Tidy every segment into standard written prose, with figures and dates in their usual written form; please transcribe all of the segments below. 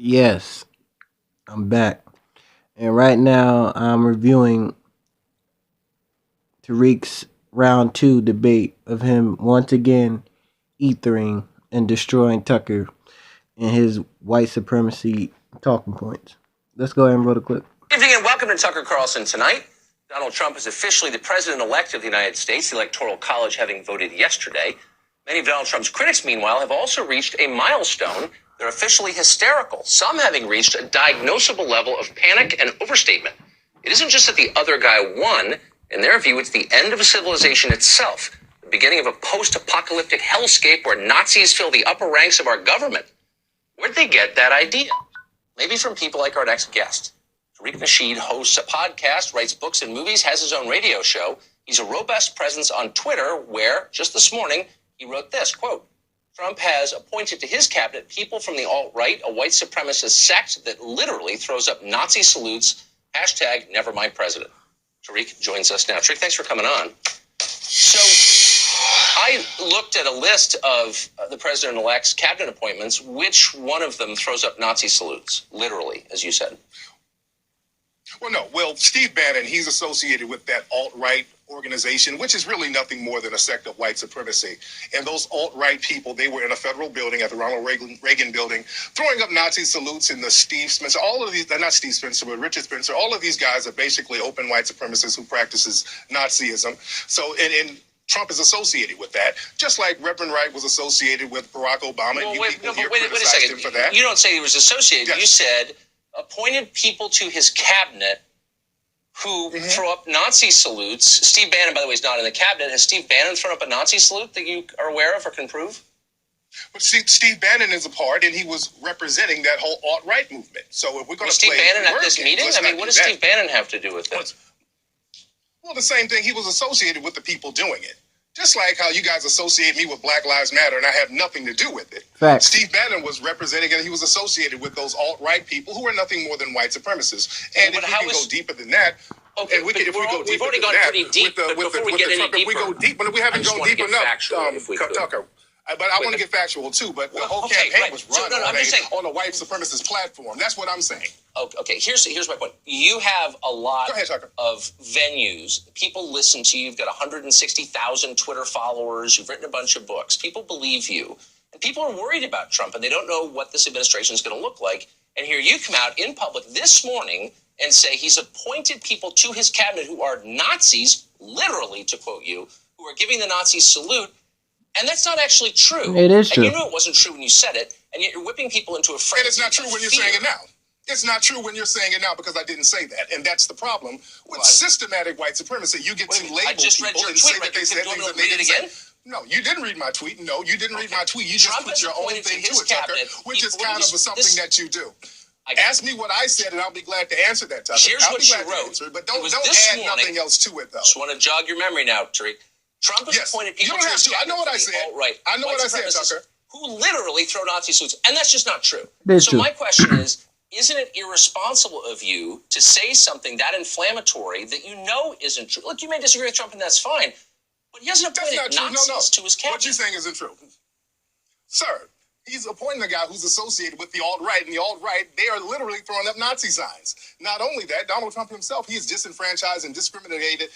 Yes, I'm back. And right now I'm reviewing Tariq's round two debate of him once again ethering and destroying Tucker and his white supremacy talking points. Let's go ahead and roll the clip. Good evening and welcome to Tucker Carlson tonight. Donald Trump is officially the president-elect of the United States, the Electoral College having voted yesterday. Many of Donald Trump's critics, meanwhile, have also reached a milestone. They're officially hysterical, some having reached a diagnosable level of panic and overstatement. It isn't just that the other guy won. In their view, it's the end of a civilization itself, the beginning of a post-apocalyptic hellscape where Nazis fill the upper ranks of our government. Where'd they get that idea? Maybe from people like our next guest. Tariq Nasheed hosts a podcast, writes books and movies, has his own radio show. He's a robust presence on Twitter where, just this morning, he wrote this, quote, Trump has appointed to his cabinet people from the alt-right, a white supremacist sect that literally throws up Nazi salutes, hashtag never my president. Tariq joins us now. Tariq, thanks for coming on. So I looked at a list of the president-elect's cabinet appointments. Which one of them throws up Nazi salutes, literally, as you said? Well, no. Well, Steve Bannon, he's associated with that alt-right organization, which is really nothing more than a sect of white supremacy. And those alt-right people, they were in a federal building at the Ronald Reagan building, throwing up Nazi salutes in the Steve Spencer. All of these, not Steve Spencer, but Richard Spencer. All of these guys are basically open white supremacists who practices Nazism. So, and Trump is associated with that, just like Reverend Wright was associated with Barack Obama. Well, and wait a second. Him for that. You don't say he was associated. Yes. You said appointed people to his cabinet who throw up Nazi salutes. Steve Bannon, by the way, is not in the cabinet. Has Steve Bannon thrown up a Nazi salute that you are aware of or can prove? But Steve Bannon is a part, and he was representing that whole alt-right movement. So if we're going to play Steve Bannon at this meeting? I mean, what does Steve Bannon have to do with this? Well, the same thing. He was associated with the people doing it. Just like how you guys associate me with Black Lives Matter, and I have nothing to do with it. Facts. Steve Bannon was representing, and he was associated with those alt-right people who are nothing more than white supremacists. And if we can go deeper than that, okay, and we can, if we go we've deeper already than gone that, pretty deep. With Before we get any deeper, if we go deep, but we haven't gone deep enough, Tucker. But I want to get factual too. But the whole campaign was run on a white supremacist platform. That's what I'm saying. Okay. Here's my point. You have a lot of venues. People listen to you. You've got 160,000 Twitter followers. You've written a bunch of books. People believe you, and people are worried about Trump, and they don't know what this administration is going to look like. And here you come out in public this morning and say he's appointed people to his cabinet who are Nazis, literally, to quote you, who are giving the Nazi salute. And that's not actually true. It is true. And you knew it wasn't true when you said it, and yet you're whipping people into a frenzy. And it's not true when you're saying it now. It's not true when you're saying it now because I didn't say that. And that's the problem with systematic white supremacy. You get to label people and say that they said things that they didn't say. No, you didn't read my tweet. No, you didn't read my tweet. You just put your own thing to it, Tucker, which is kind of something that you do. Ask me what I said, and I'll be glad to answer that, Tucker. Here's what you wrote. But don't add nothing else to it, though. Just want to jog your memory now, Tariq. Trump has appointed people to his cabinet. I know what I said. I know what I said, Tucker. Who literally throw Nazi salutes, and that's just not true. So my question is, isn't it irresponsible of you to say something that inflammatory that you know isn't true? Look, you may disagree with Trump, and that's fine, but he hasn't appointed Nazis to his cabinet. What you're saying isn't true. Sir, he's appointing a guy who's associated with the alt-right, and the alt-right, they are literally throwing up Nazi signs. Not only that, Donald Trump himself, he is disenfranchised and discriminated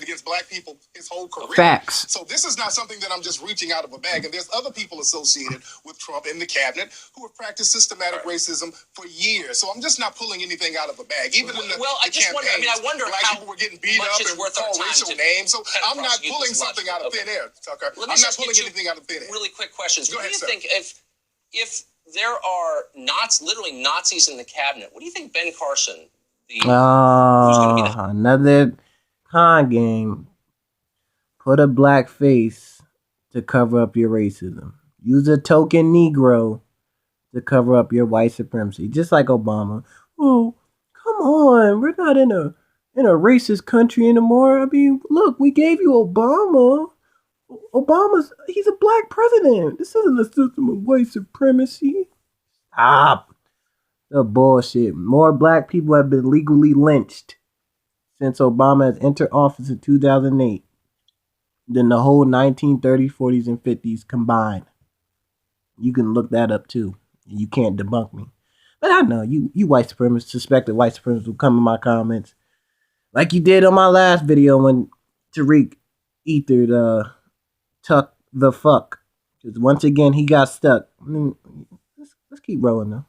against black people his whole career. Facts. So this is not something that I'm just reaching out of a bag. And there's other people associated with Trump in the cabinet who have practiced systematic racism for years. So I'm just not pulling anything out of a bag. Even in the campaign, I wonder black people were getting beat up and called racial names. So I'm not pulling something out of thin air, Tucker. I'm not pulling anything out of thin air. Really quick questions. Go ahead, sir. What do you think if there are literally Nazis in the cabinet, what do you think Ben Carson, another con game, put a black face to cover up your racism. Use a token Negro to cover up your white supremacy, just like Obama. Oh, come on, we're not in a racist country anymore. I mean, look, we gave you Obama. He's a black president. This isn't a system of white supremacy. Stop the bullshit. More black people have been legally lynched since Obama has entered office in 2008 than the whole 1930s, 40s, and 50s combined. You can look that up too. You can't debunk me. But I know you white supremacists, suspected white supremacists will come in my comments. Like you did on my last video when Tariq ethered Tuck the fuck. Because once again he got stuck. Let's keep rolling though.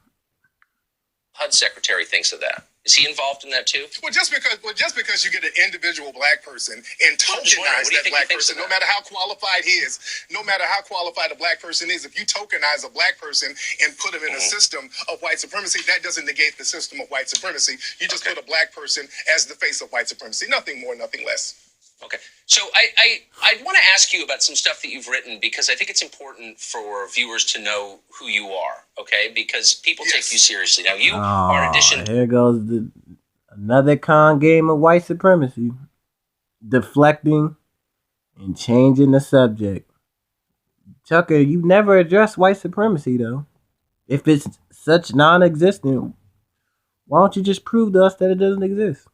HUD secretary thinks of that. Is he involved in that too? Well, just because you get an individual black person and tokenize that black person, no matter how qualified he is, no matter how qualified a black person is, if you tokenize a black person and put him in a system of white supremacy, that doesn't negate the system of white supremacy. You just put a black person as the face of white supremacy. Nothing more, nothing less. Okay. So I want to ask you about some stuff that you've written because I think it's important for viewers to know who you are, okay? Because people take you seriously. Now, you are in addition... Here goes another con game of white supremacy. Deflecting and changing the subject. Tucker, you never addressed white supremacy, though. If it's such non-existent, why don't you just prove to us that it doesn't exist?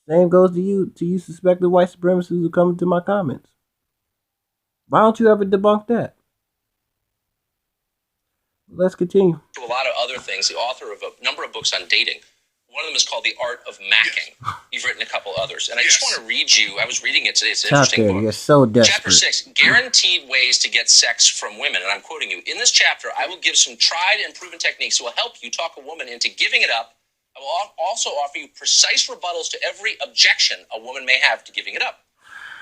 Same goes to you suspected white supremacists who come into my comments. Why don't you ever debunk that? Let's continue. To a lot of other things, the author of a number of books on dating. One of them is called The Art of Macking. You've written a couple others. And I just want to read you, I was reading it today, it's an interesting book. You're so desperate. Chapter 6, Guaranteed Ways to Get Sex from Women. And I'm quoting you. In this chapter, I will give some tried and proven techniques that will help you talk a woman into giving it up. I will also offer you precise rebuttals to every objection a woman may have to giving it up.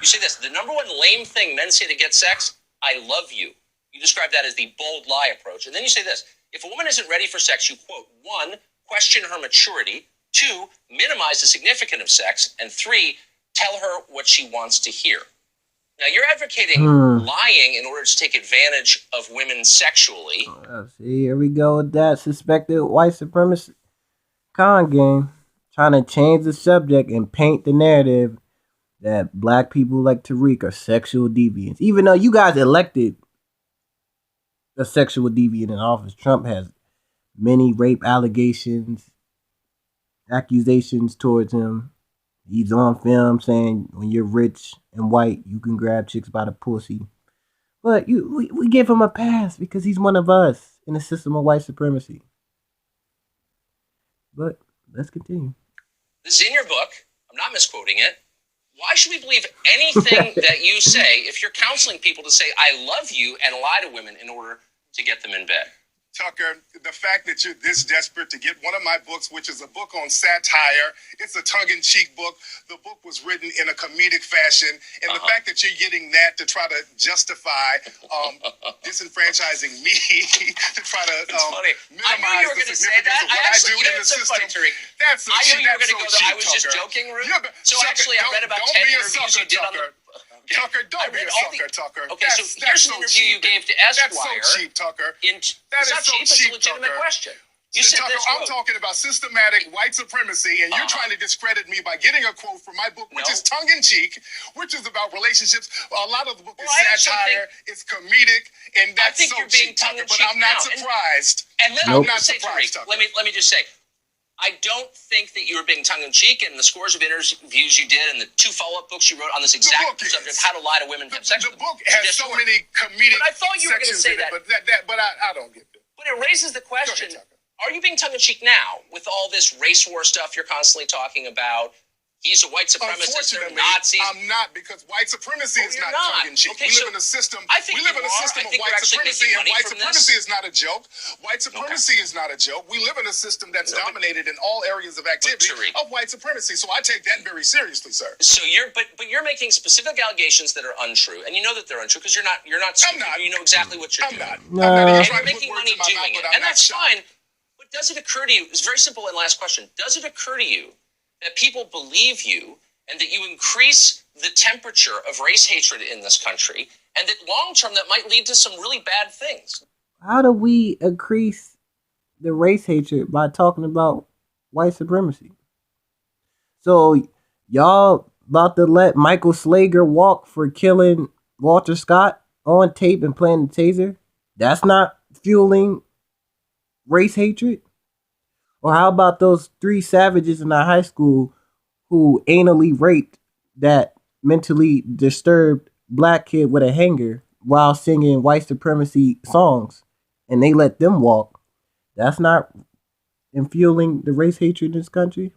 You say this, the number one lame thing men say to get sex, I love you. You describe that as the bold lie approach. And then you say this, if a woman isn't ready for sex, you quote, 1, question her maturity, 2, minimize the significance of sex, and 3, tell her what she wants to hear. Now, you're advocating lying in order to take advantage of women sexually. See, here we go with that suspected white supremacist con game, trying to change the subject and paint the narrative that black people like Tariq are sexual deviants. Even though you guys elected a sexual deviant in office, Trump has many rape accusations towards him. He's on film saying when you're rich and white, you can grab chicks by the pussy. But we give him a pass because he's one of us in the system of white supremacy. But let's continue. This is in your book. I'm not misquoting it. Why should we believe anything that you say if you're counseling people to say, I love you, and lie to women in order to get them in bed? Tucker, the fact that you're this desperate to get one of my books, which is a book on satire, it's a tongue-in-cheek book. The book was written in a comedic fashion. And the fact that you're getting that to try to justify disenfranchising me, to try to minimize the significance of what I do in the system. That's so cheap. I was just joking, Ruth. So actually, I read about 10 interviews you did on the... Tucker, don't be a sucker, Tucker. Okay, so here's an interview you gave to Esquire. That's so cheap, Tucker. It's not cheap, it's a legitimate question. You said Tucker, this, I'm talking about systematic white supremacy, and you're trying to discredit me by getting a quote from my book, which is tongue-in-cheek, which is about relationships. A lot of the book is satire, it's comedic, and that's so cheap, Tucker, but I'm not surprised. And I'm not surprised, Tucker. Let me just say, I don't think that you were being tongue-in-cheek in the scores of interviews you did and the 2 follow-up books you wrote on this exact subject, how to lie to women and have sex with them. The book has so many comedic But I thought you were going to say that. But I don't get it. But it raises the question, are you being tongue-in-cheek now with all this race war stuff you're constantly talking about? He's a white supremacist or Nazis. I'm not, because white supremacy is not tongue-in-cheek. Okay, we live in a system. We live in a system of white supremacy, and white supremacy is not a joke. White supremacy is not a joke. We live in a system that's dominated in all areas of activity of white supremacy. So I take that very seriously, sir. So you're making specific allegations that are untrue, and you know that they're untrue because you're not stupid. I'm not. You know exactly what you're doing. I'm not. And you're making money doing it, and that's fine. But does it occur to you? It's very simple. And last question: does it occur to you that people believe you and that you increase the temperature of race hatred in this country, and that long-term that might lead to some really bad things? How do we increase the race hatred? By talking about white supremacy. So y'all about to let Michael Slager walk for killing Walter Scott on tape and playing the taser? That's not fueling race hatred? Or how about those 3 savages in our high school who anally raped that mentally disturbed black kid with a hanger while singing white supremacy songs and they let them walk, that's not fueling the race hatred in this country?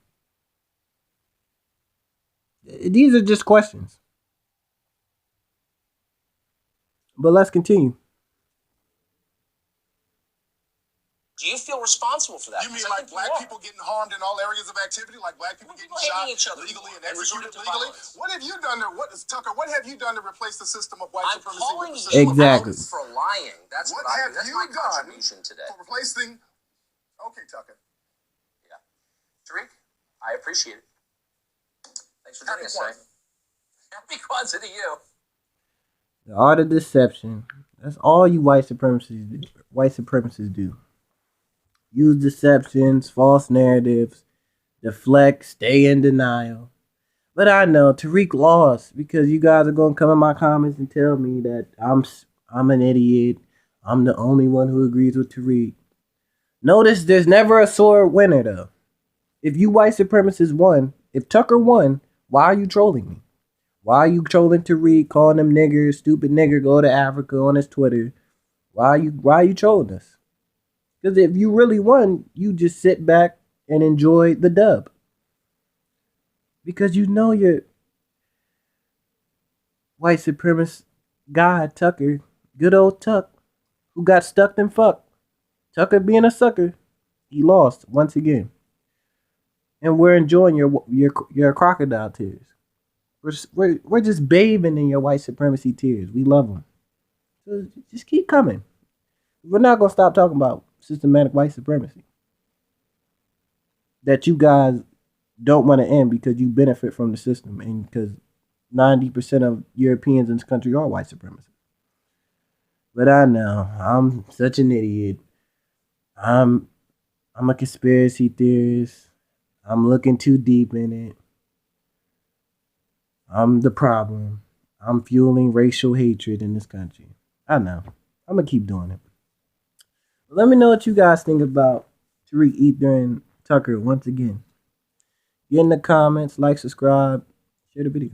These are just questions. But let's continue. Do you feel responsible for that? You mean like black people getting harmed in all areas of activity, like black people getting shot legally and executed legally? What have you done to Tucker? What have you done to replace the system of white supremacy? I'm calling you Exactly. out for lying. That's what have that's you my done contribution today. For replacing? Okay, Tucker. Yeah, Tariq, I appreciate it. Thanks for joining us today. Happy Kwanzaa to you. The art of deception. That's all you white supremacists do. Use deceptions, false narratives, deflect, stay in denial. But I know Tariq lost because you guys are gonna come in my comments and tell me that I'm an idiot. I'm the only one who agrees with Tariq. Notice there's never a sore winner though. If you white supremacists won, if Tucker won, why are you trolling me? Why are you trolling Tariq, calling him niggers, stupid nigger, go to Africa on his Twitter? Why are you trolling us? Because if you really won, you just sit back and enjoy the dub. Because you know your white supremacist guy, Tucker, good old Tuck, who got stuck and fucked. Tucker being a sucker, he lost once again. And we're enjoying your crocodile tears. We're just bathing in your white supremacy tears. We love them. So just keep coming. We're not going to stop talking about systematic white supremacy that you guys don't want to end because you benefit from the system and because 90% of Europeans in this country are white supremacists. But I know I'm such an idiot. I'm a conspiracy theorist. I'm looking too deep in it. I'm the problem. I'm fueling racial hatred in this country. I know. I'm going to keep doing it. Let me know what you guys think about Tariq, Ether, and Tucker once again. Get in the comments, like, subscribe, share the video.